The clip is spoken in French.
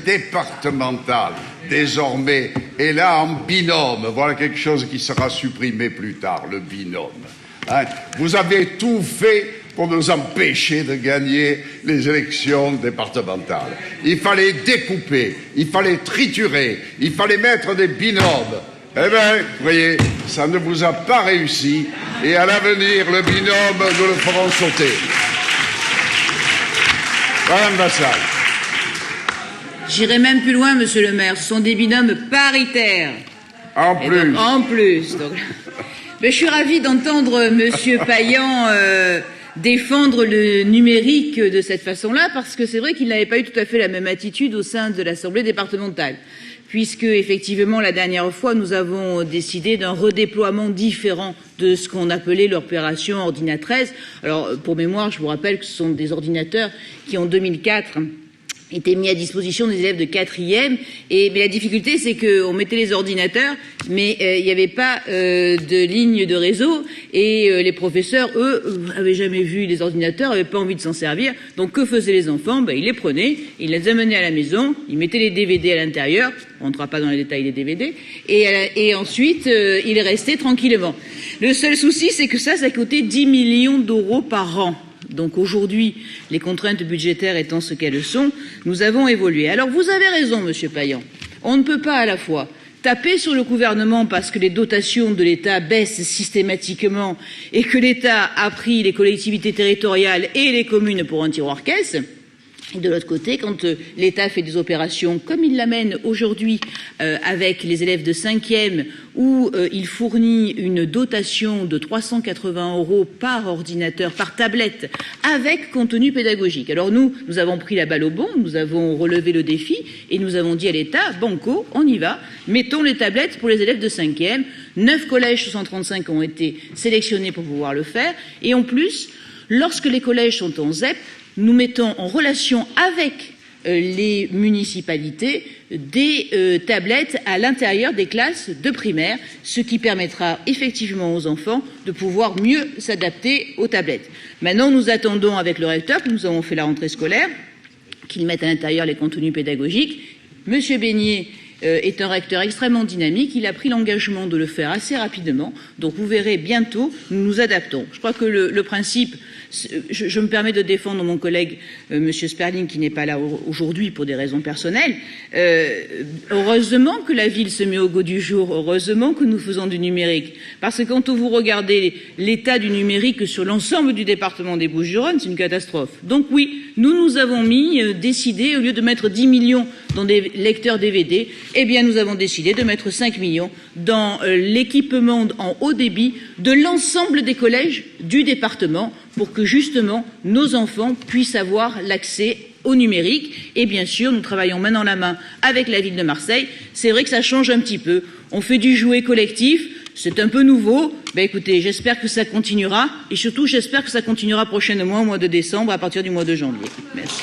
départemental, désormais, est là en binôme. Voilà quelque chose qui sera supprimé plus tard, le binôme. Hein? Vous avez tout fait pour nous empêcher de gagner les élections départementales. Il fallait découper, il fallait triturer, il fallait mettre des binômes. Eh bien, vous voyez, ça ne vous a pas réussi. Et à l'avenir, le binôme, nous le ferons sauter. Madame Vassal. J'irai même plus loin, monsieur le maire. Ce sont des binômes paritaires. En plus. Donc, en plus. Donc... Mais je suis ravie d'entendre monsieur Payan défendre le numérique de cette façon-là, parce que c'est vrai qu'il n'avait pas eu tout à fait la même attitude au sein de l'Assemblée départementale, puisque effectivement la dernière fois nous avons décidé d'un redéploiement différent de ce qu'on appelait l'opération Ordina 13. Alors pour mémoire, je vous rappelle que ce sont des ordinateurs qui en 2004 étaient mis à disposition des élèves de 4e. Mais la difficulté, c'est qu'on mettait les ordinateurs, mais il n'y avait pas de ligne de réseau. Et les professeurs, eux, n'avaient jamais vu les ordinateurs, n'avaient pas envie de s'en servir. Donc, que faisaient les enfants? Ils les prenaient, ils les amenaient à la maison, ils mettaient les DVD à l'intérieur. On ne rentrera pas dans les détails des DVD. Et ensuite, ils restaient tranquillement. Le seul souci, c'est que ça coûtait 10 millions d'euros par an. Donc aujourd'hui, les contraintes budgétaires étant ce qu'elles sont, nous avons évolué. Alors vous avez raison, monsieur Payan. On ne peut pas à la fois taper sur le gouvernement parce que les dotations de l'État baissent systématiquement et que l'État a pris les collectivités territoriales et les communes pour un tiroir-caisse. Et de l'autre côté, quand l'État fait des opérations comme il l'amène aujourd'hui avec les élèves de 5e, où il fournit une dotation de 380 € par ordinateur, par tablette, avec contenu pédagogique. Alors nous avons pris la balle au bond, nous avons relevé le défi et nous avons dit à l'État, banco, on y va, mettons les tablettes pour les élèves de 5e. 9 collèges sur 135 ont été sélectionnés pour pouvoir le faire. Et en plus, lorsque les collèges sont en ZEP, nous mettons en relation avec les municipalités des tablettes à l'intérieur des classes de primaire, ce qui permettra effectivement aux enfants de pouvoir mieux s'adapter aux tablettes. Maintenant, nous attendons avec le recteur, que nous avons fait la rentrée scolaire, qu'il mette à l'intérieur les contenus pédagogiques. Monsieur Beignet est un recteur extrêmement dynamique. Il a pris l'engagement de le faire assez rapidement. Donc vous verrez bientôt, nous nous adaptons. Je crois que le principe, je me permets de défendre mon collègue monsieur Sperling qui n'est pas là aujourd'hui pour des raisons personnelles. Heureusement que la ville se met au goût du jour. Heureusement que nous faisons du numérique. Parce que quand vous regardez l'état du numérique sur l'ensemble du département des Bouches-du-Rhône, c'est une catastrophe. Donc oui, nous avons décidé, au lieu de mettre 10 millions dans des lecteurs DVD, eh bien nous avons décidé de mettre 5 millions dans l'équipement en haut débit de l'ensemble des collèges du département pour que justement nos enfants puissent avoir l'accès au numérique. Et bien sûr, nous travaillons main dans la main avec la ville de Marseille. C'est vrai que ça change un petit peu. On fait du jouet collectif. C'est un peu nouveau. Écoutez, j'espère que ça continuera. Et surtout, j'espère que ça continuera prochainement au mois de décembre, à partir du mois de janvier. Merci.